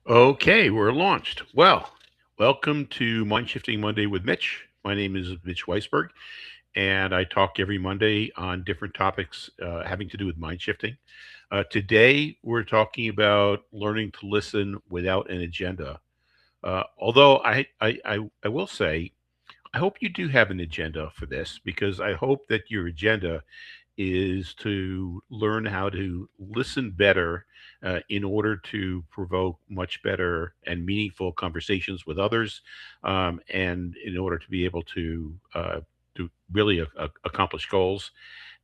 Okay, we're launched. Well, welcome to Mind Shifting Monday with Mitch. My name is Mitch Weisberg, and I talk every Monday on different topics having to do with mind shifting. Today, we're talking about learning to listen without an agenda. Although I will say, I hope you do have an agenda for this because I hope that your agenda is to learn how to listen better in order to provoke much better and meaningful conversations with others, and in order to be able to really accomplish goals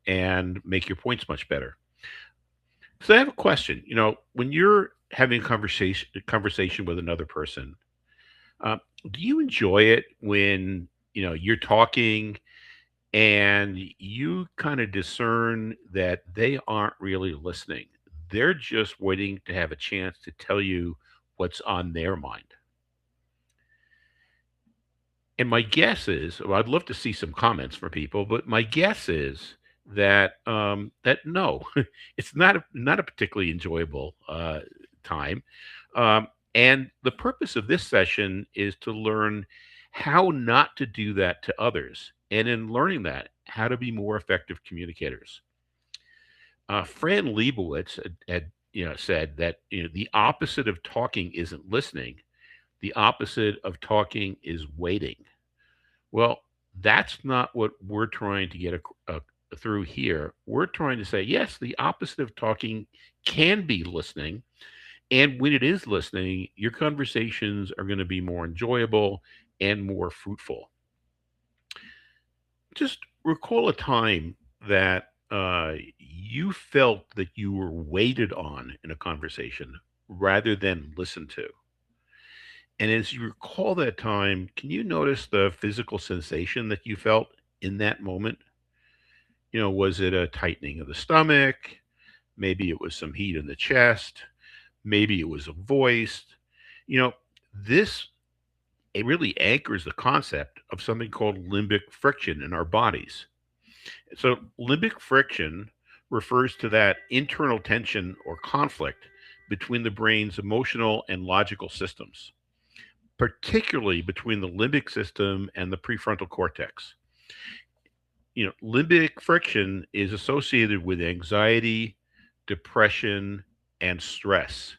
and make your points much better. So I have a question. When you're having a conversation with another person, uh, do you enjoy it when you're talking and you kind of discern that they aren't really listening? They're just waiting to have a chance to tell you what's on their mind. And my guess is, well, I'd love to see some comments from people, but my guess is that no, it's not a particularly enjoyable time. And the purpose of this session is to learn how not to do that to others, and in learning that, how to be more effective communicators. Fran Lebowitz had said that the opposite of talking isn't listening. The opposite of talking is waiting. Well, that's not what we're trying to get through here. We're trying to say, yes, the opposite of talking can be listening. And when it is listening, your conversations are going to be more enjoyable and more fruitful. Just recall a time that you felt that you were waited on in a conversation rather than listened to. And as you recall that time, can you notice the physical sensation that you felt in that moment? Was it a tightening of the stomach? Maybe it was some heat in the chest. Maybe it was a voice. You know, this it really anchors the concept of something called limbic friction in our bodies. So, limbic friction refers to that internal tension or conflict between the brain's emotional and logical systems, particularly between the limbic system and the prefrontal cortex. Limbic friction is associated with anxiety, depression, and stress.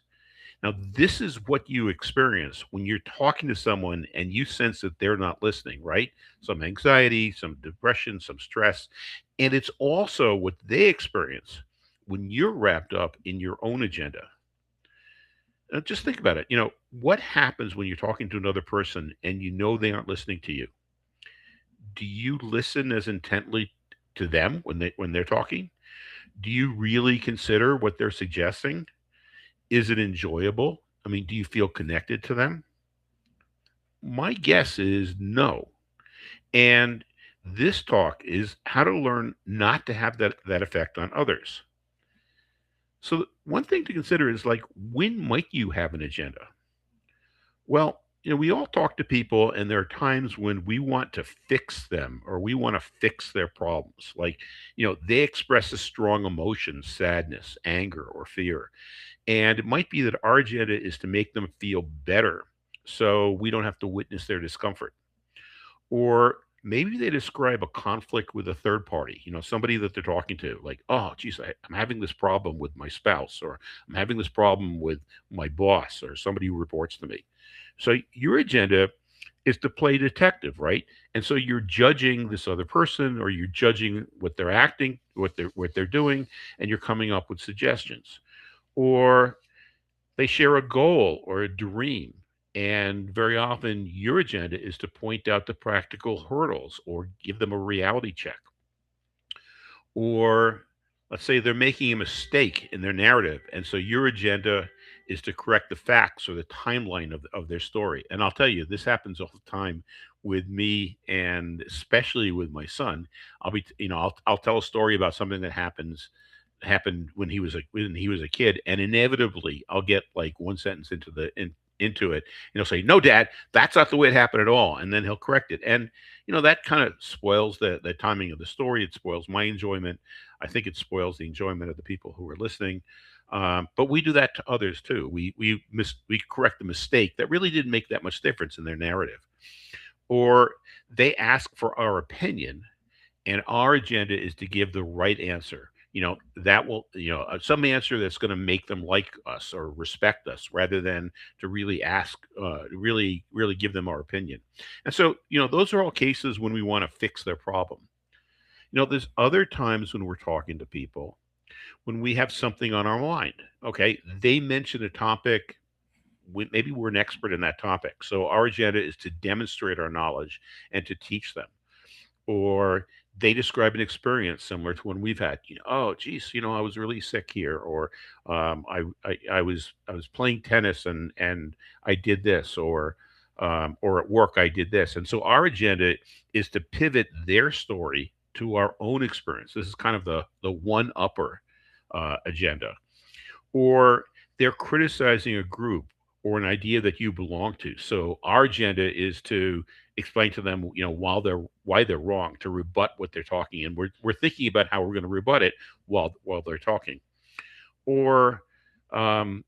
Now, this is what you experience when you're talking to someone and you sense that they're not listening, right? Some anxiety, some depression, some stress. And it's also what they experience when you're wrapped up in your own agenda. Now, just think about it. What happens when you're talking to another person and you know they aren't listening to you? Do you listen as intently to them when they're talking? Do you really consider what they're suggesting? Is it enjoyable? I mean, do you feel connected to them? My guess is no. And this talk is how to learn not to have that effect on others. So one thing to consider is, like, when might you have an agenda? Well, we all talk to people, and there are times when we want to fix them or we want to fix their problems. Like, they express a strong emotion, sadness, anger, or fear. And it might be that our agenda is to make them feel better so we don't have to witness their discomfort. Or maybe they describe a conflict with a third party, somebody that they're talking to, like, oh, geez, I'm having this problem with my spouse, or I'm having this problem with my boss, or somebody who reports to me. So your agenda is to play detective, right? And so you're judging this other person, or you're judging what they're acting, what they're doing, and you're coming up with suggestions. Or they share a goal or a dream. And very often, your agenda is to point out the practical hurdles or give them a reality check. Or let's say they're making a mistake in their narrative. And so your agenda is to correct the facts or the timeline of their story. And I'll tell you, this happens all the time with me, and especially with my son. I'll tell a story about something that happened when he was a kid, and inevitably I'll get like one sentence into it, and he'll say, "No, Dad, that's not the way it happened at all," and then he'll correct it. And that kind of spoils the timing of the story. It spoils my enjoyment. I think it spoils the enjoyment of the people who are listening. But we do that to others too. We correct the mistake that really didn't make that much difference in their narrative, or they ask for our opinion, and our agenda is to give the right answer. That will, some answer that's going to make them like us or respect us, rather than to really ask, really give them our opinion. And so, those are all cases when we want to fix their problem. There's other times when we're talking to people when we have something on our mind. Okay, they mention a topic. Maybe we're an expert in that topic. So our agenda is to demonstrate our knowledge and to teach them. Or they describe an experience similar to one we've had. Oh, geez, I was really sick here, or I was playing tennis and I did this, or at work I did this. And so our agenda is to pivot their story to our own experience. This is kind of the one upper agenda. Or they're criticizing a group or an idea that you belong to. So our agenda is to explain to them, why they're wrong, to rebut what they're talking, and we're thinking about how we're going to rebut it while they're talking. Or um,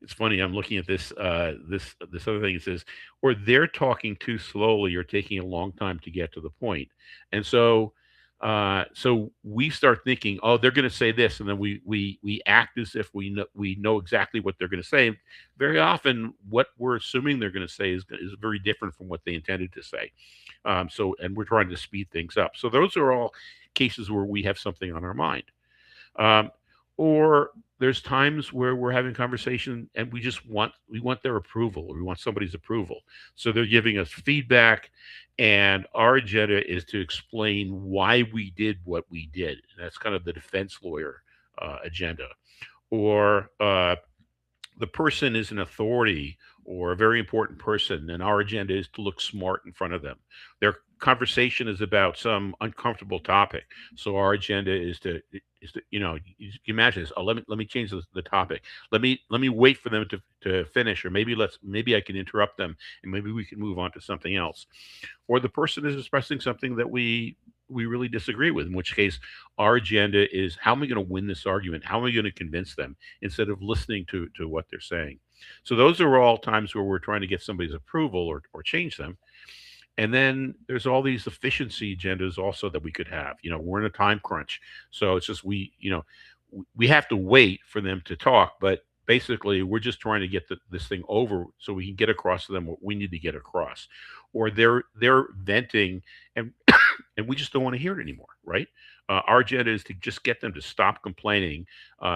it's funny. I'm looking at this other thing. It says, or they're talking too slowly or taking a long time to get to the point, and so we start thinking, oh, they're going to say this, and then we act as if we know exactly what they're going to say. Very often, what we're assuming they're going to say is very different from what they intended to say. And we're trying to speed things up. So those are all cases where we have something on our mind. Um, or there's times where we're having conversation and we want their approval, or we want somebody's approval. So they're giving us feedback, and our agenda is to explain why we did what we did. And that's kind of the defense lawyer agenda. Or the person is an authority or a very important person, and our agenda is to look smart in front of them. Their conversation is about some uncomfortable topic, so our agenda is to you can imagine this. Oh, let me change the topic. Let me wait for them to finish, or maybe I can interrupt them, and maybe we can move on to something else. Or the person is expressing something that we really disagree with, in which case our agenda is, how am I going to win this argument? How am I going to convince them, instead of listening to what they're saying? So those are all times where we're trying to get somebody's approval, or change them. And then there's all these efficiency agendas also that we could have. We're in a time crunch. So it's just we have to wait for them to talk, but basically we're just trying to get this thing over so we can get across to them what we need to get across. Or they're venting, and and we just don't want to hear it anymore, right? Our agenda is to just get them to stop complaining,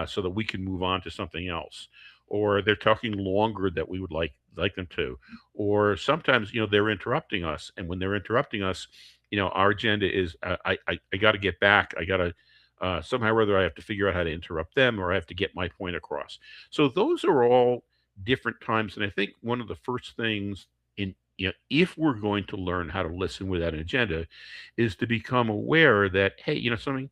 so that we can move on to something else. Or they're talking longer that we would like them to. Or sometimes, they're interrupting us, and when they're interrupting us, our agenda is, I got to get back. I got to, somehow or other, I have to figure out how to interrupt them, or I have to get my point across. So those are all different times, and I think one of the first things, if we're going to learn how to listen without an agenda, is to become aware that, hey, something,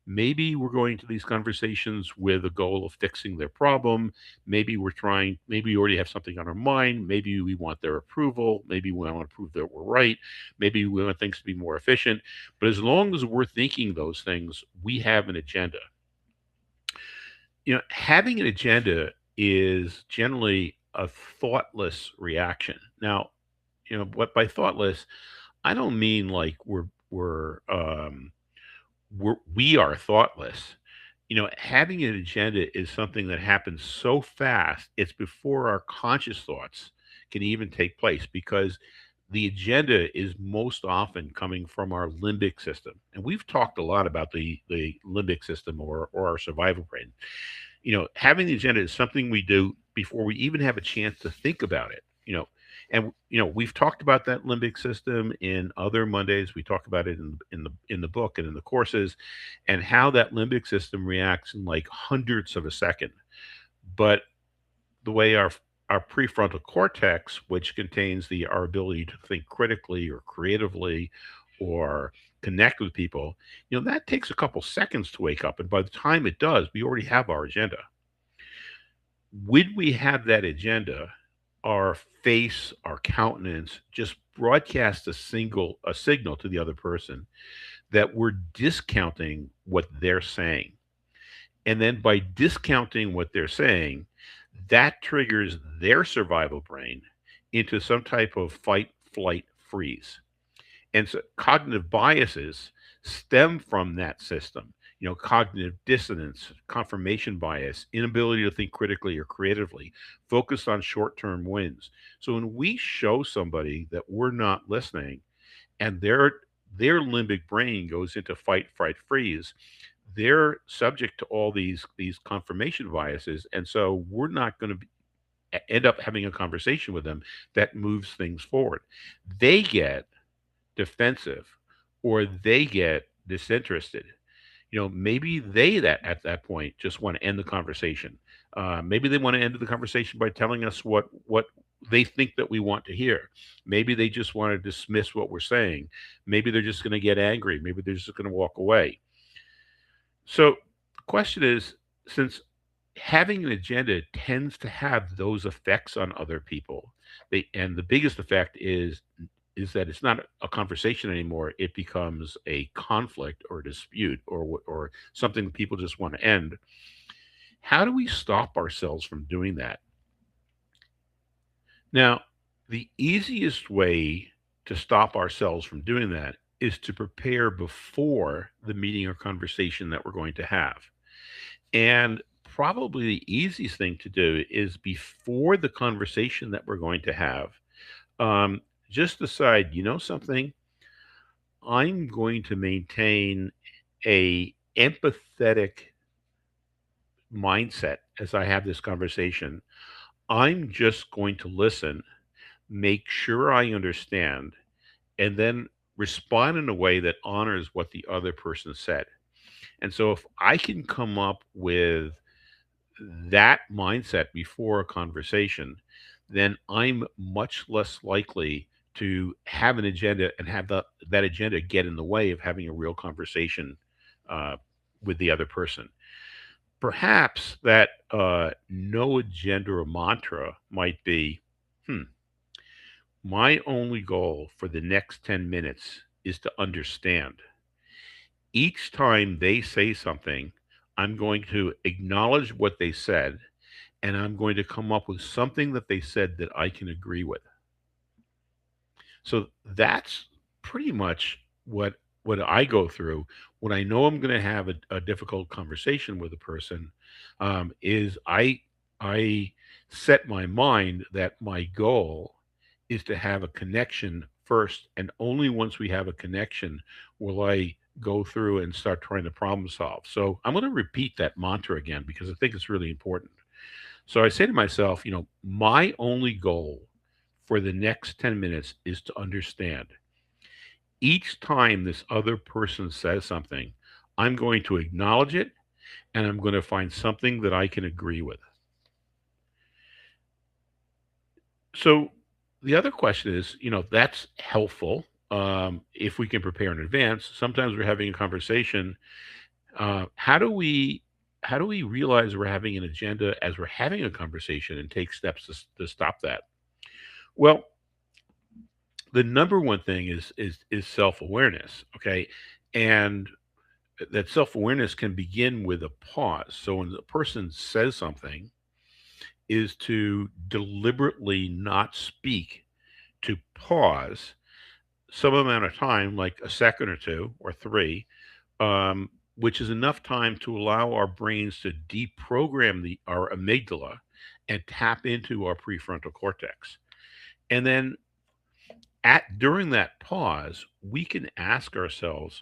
maybe we're going to these conversations with a goal of fixing their problem. Maybe we already have something on our mind. Maybe we want their approval. Maybe we want to prove that we're right. Maybe we want things to be more efficient. But as long as we're thinking those things, we have an agenda. Having an agenda is generally a thoughtless reaction. Now, what by thoughtless, I don't mean like we are thoughtless. Having an agenda is something that happens so fast, it's before our conscious thoughts can even take place, because the agenda is most often coming from our limbic system. And we've talked a lot about the limbic system, or our survival brain. Having the agenda is something we do before we even have a chance to think about it. And we've talked about that limbic system in other Mondays. We talk about it in the book and in the courses, and how that limbic system reacts in like hundredths of a second. But the way our prefrontal cortex, which contains our ability to think critically or creatively, or connect with people, that takes a couple seconds to wake up. And by the time it does, we already have our agenda. When we have that agenda, our face, our countenance just broadcasts a signal to the other person that we're discounting what they're saying. And then by discounting what they're saying, that triggers their survival brain into some type of fight, flight, freeze. And so cognitive biases stem from that system. Cognitive dissonance, confirmation bias, inability to think critically or creatively, focused on short term wins. So when we show somebody that we're not listening and their limbic brain goes into fight, fright, freeze, they're subject to all these confirmation biases. And so we're not going to end up having a conversation with them that moves things forward. They get defensive or they get disinterested. Maybe they that at that point just want to end the conversation. Maybe they want to end the conversation by telling us what they think that we want to hear. Maybe they just want to dismiss what we're saying. Maybe they're just going to get angry. Maybe they're just going to walk away. So the question is, since having an agenda tends to have those effects on other people, and the biggest effect is that it's not a conversation anymore. It becomes a conflict or a dispute or something that people just want to end. How do we stop ourselves from doing that? Now, the easiest way to stop ourselves from doing that is to prepare before the meeting or conversation that we're going to have. And probably the easiest thing to do is before the conversation that we're going to have, um, just decide, something, I'm going to maintain a empathetic mindset as I have this conversation. I'm just going to listen, make sure I understand, and then respond in a way that honors what the other person said. And so if I can come up with that mindset before a conversation, then I'm much less likely to have an agenda and have that agenda get in the way of having a real conversation uh, with the other person. Perhaps that no agenda or mantra might be, my only goal for the next 10 minutes is to understand. Each time they say something, I'm going to acknowledge what they said and I'm going to come up with something that they said that I can agree with. So that's pretty much what I go through when I know I'm going to have a difficult conversation with a person. Is I set my mind that my goal is to have a connection first, and only once we have a connection will I go through and start trying to problem solve. So I'm going to repeat that mantra again because I think it's really important. So I say to myself, my only goal for the next 10 minutes is to understand. Each time this other person says something, I'm going to acknowledge it and I'm going to find something that I can agree with. So the other question is, that's helpful if we can prepare in advance. Sometimes we're having a conversation. How do we realize we're having an agenda as we're having a conversation and take steps to stop that? Well, the number one thing is self-awareness, okay? And that self-awareness can begin with a pause. So when the person says something, is to deliberately not speak, to pause some amount of time, like a second or two or three, which is enough time to allow our brains to deprogram our amygdala and tap into our prefrontal cortex. And then at during that pause, we can ask ourselves,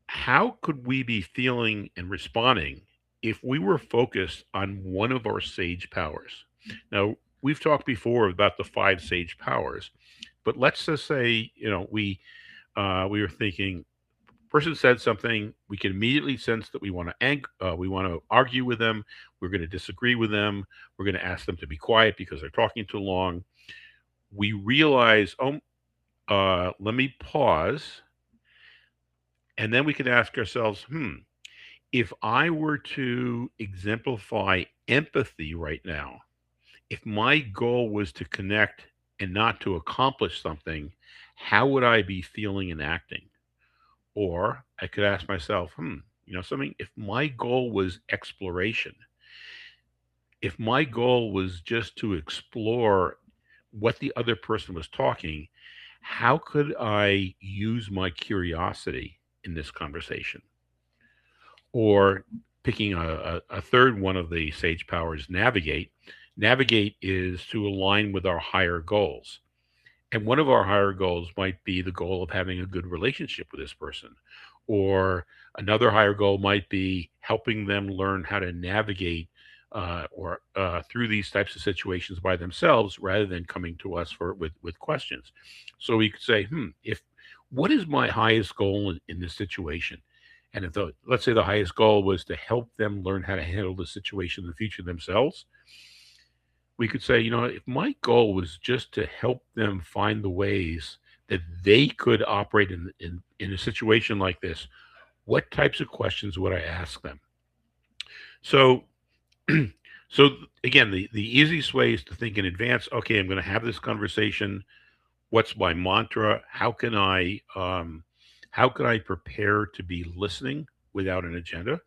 how could we be feeling and responding if we were focused on one of our sage powers? Now, we've talked before about the five sage powers, but let's just say, we were thinking, person said something, we can immediately sense that we want to argue with them, we're going to disagree with them, we're going to ask them to be quiet because they're talking too long. We realize, let me pause, and then we can ask ourselves, if I were to exemplify empathy right now, if my goal was to connect and not to accomplish something, how would I be feeling and acting? Or I could ask myself, Something, if my goal was exploration, if my goal was just to explore what the other person was talking, how could I use my curiosity in this conversation? Or picking a third one of the sage powers, navigate. Navigate is to align with our higher goals. And one of our higher goals might be the goal of having a good relationship with this person. Or another higher goal might be helping them learn how to navigate or through these types of situations by themselves rather than coming to us with questions. So we could say, if what is my highest goal in this situation? And if let's say the highest goal was to help them learn how to handle the situation in the future themselves, we could say, if my goal was just to help them find the ways that they could operate in a situation like this, what types of questions would I ask them? So, so again, the easiest way is to think in advance. Okay, I'm going to have this conversation. What's my mantra? How can I prepare to be listening without an agenda?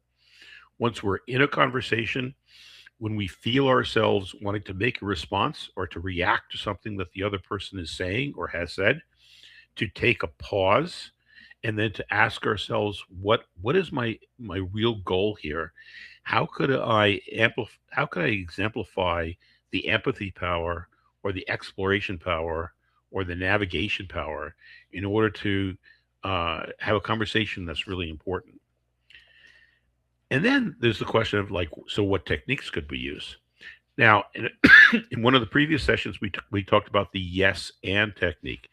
Once we're in a conversation, when we feel ourselves wanting to make a response or to react to something that the other person is saying or has said, to take a pause and then to ask ourselves, what is my real goal here? How could I exemplify the empathy power or the exploration power or the navigation power in order to have a conversation that's really important? And then there's the question of, like, so what techniques could we use? Now, in one of the previous sessions, we talked about the yes and technique.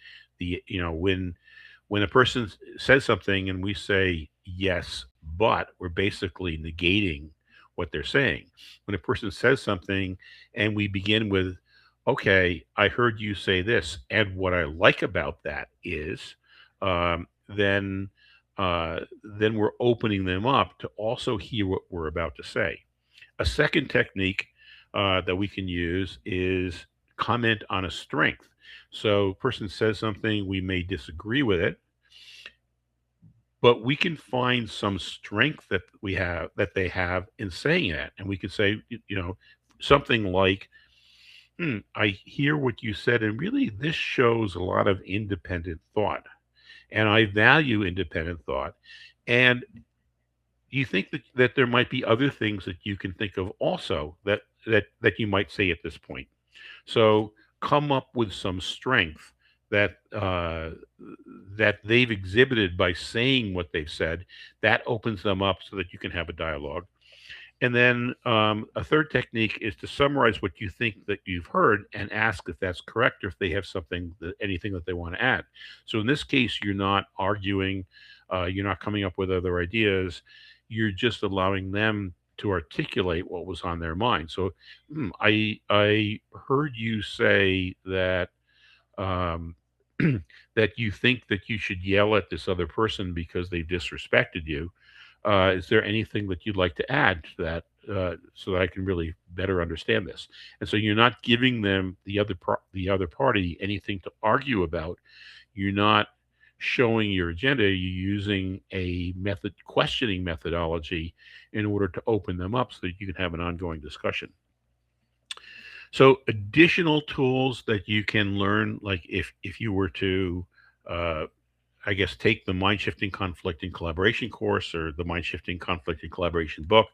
When a person says something and we say yes, but we're basically negating what they're saying. When a person says something and we begin with, "Okay, I heard you say this, and what I like about that is," then we're opening them up to also hear what we're about to say. A second technique that we can use is comment on a strength. So, person says something, we may disagree with it, but we can find some strength that they have in saying that, and we can say, something like, I hear what you said, and really, this shows a lot of independent thought, and I value independent thought. And you think that there might be other things that you can think of also that you might say at this point. So come up with some strength that they've exhibited by saying what they've said. That opens them up so that you can have a dialogue. And then a third technique is to summarize what you think that you've heard and ask if that's correct or if they have anything that they want to add. So in this case, you're not arguing, you're not coming up with other ideas, you're just allowing them to articulate what was on their mind. So, I heard you say that um, that you think that you should yell at this other person because they disrespected you. Is there anything that you'd like to add to that so that I can really better understand this? And so you're not giving them the other party anything to argue about. You're not showing your agenda. You're using a questioning methodology in order to open them up so that you can have an ongoing discussion. So additional tools that you can learn, like if you were to uh, I guess, take the Mind Shifting Conflict and Collaboration course or the Mind Shifting Conflict and Collaboration book,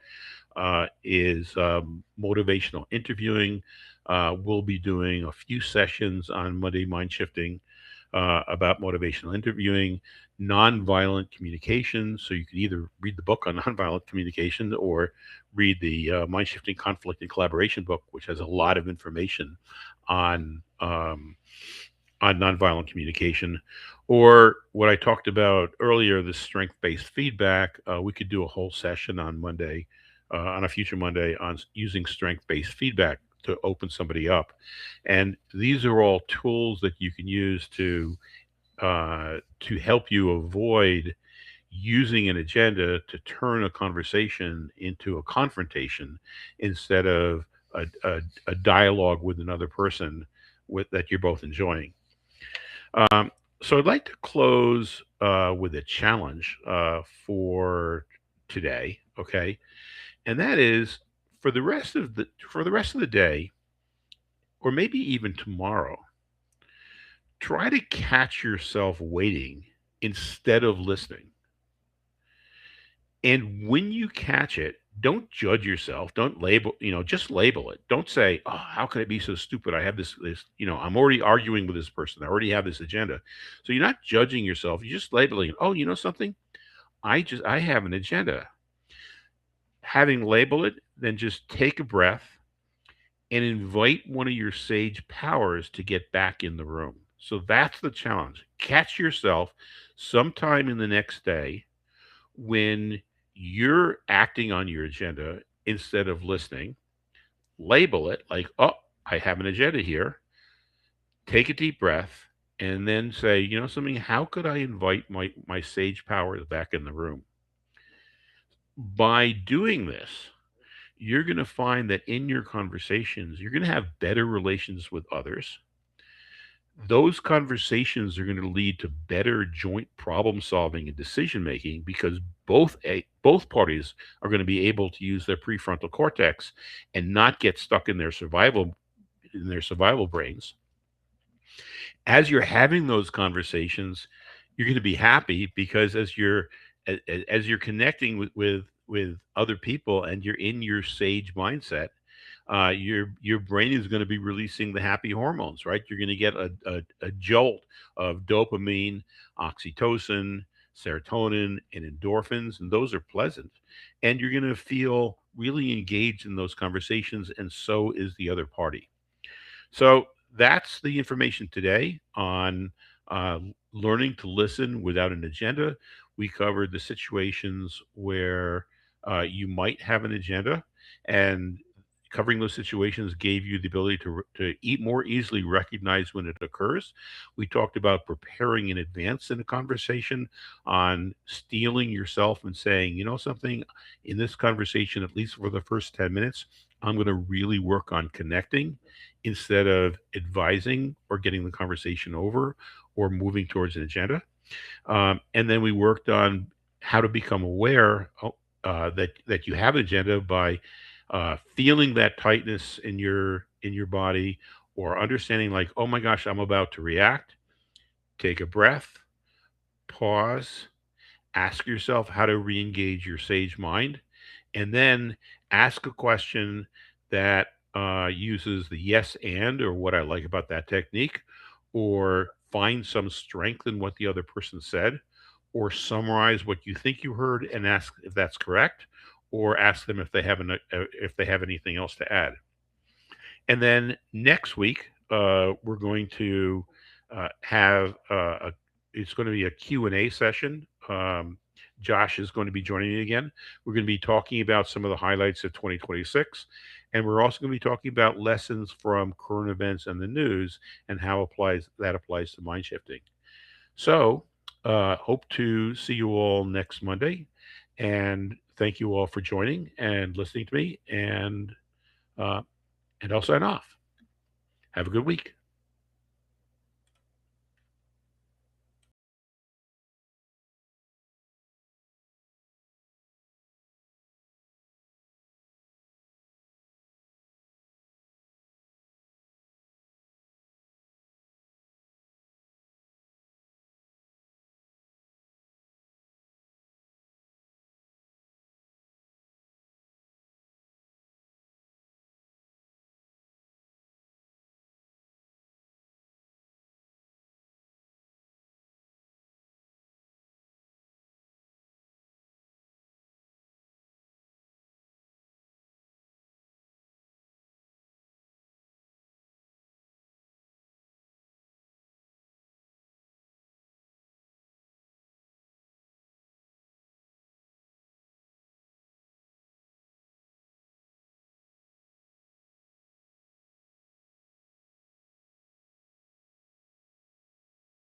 is motivational interviewing. We'll be doing a few sessions on Monday Mind Shifting about motivational interviewing, nonviolent communication. So you can either read the book on nonviolent communication or read the Mind Shifting Conflict and Collaboration book, which has a lot of information on. On nonviolent communication, or what I talked about earlier, the strength based feedback. We could do a whole session on Monday, on a future Monday, on using strength based feedback to open somebody up. And these are all tools that you can use to help you avoid using an agenda to turn a conversation into a confrontation instead of a dialogue with another person that you're both enjoying. So I'd like to close with a challenge for today, okay? And that is for the rest of the day, or maybe even tomorrow, try to catch yourself waiting instead of listening. And when you catch it, don't judge yourself. Don't label, just label it. Don't say, "Oh, how can it be so stupid? I have I'm already arguing with this person. I already have this agenda." So you're not judging yourself. You're just labeling it. "Oh, you know something? I have an agenda." Having labeled it, then just take a breath and invite one of your sage powers to get back in the room. So that's the challenge. Catch yourself sometime in the next day when you're acting on your agenda instead of listening. Label it like, "Oh, I have an agenda here." Take a deep breath and then say, "You know something? How could I invite my sage powers back in the room?" By doing this, you're going to find that in your conversations, you're going to have better relations with others. Those conversations are going to lead to better joint problem solving and decision making because both parties are going to be able to use their prefrontal cortex and not get stuck in their survival brains. As you're having those conversations, you're going to be happy because as you're connecting with other people and you're in your sage mindset, your brain is going to be releasing the happy hormones, right? You're going to get a jolt of dopamine, oxytocin, serotonin, and endorphins, and those are pleasant. And you're going to feel really engaged in those conversations, and so is the other party. So that's the information today on uh, learning to listen without an agenda. We covered the situations where you might have an agenda, and covering those situations gave you the ability to eat more easily recognize when it occurs. We talked about preparing in advance in a conversation, on steeling yourself and saying, you know something, in this conversation, at least for the first 10 minutes, I'm going to really work on connecting instead of advising or getting the conversation over or moving towards an agenda. And then we worked on how to become aware that you have an agenda by feeling that tightness in your body, or understanding like, oh my gosh, I'm about to react. Take a breath, pause, ask yourself how to re-engage your sage mind, and then ask a question that uses the yes and, or what I like about that technique, or find some strength in what the other person said, or summarize what you think you heard and ask if that's correct, or ask them if they have anything else to add. And then next week, we're going to have it's going to be a Q&A session. Josh is going to be joining me again. We're going to be talking about some of the highlights of 2026. And we're also going to be talking about lessons from current events and the news and how applies to mind shifting. So, hope to see you all next Monday. And thank you all for joining and listening to me. Uh, and I'll sign off. Have a good week.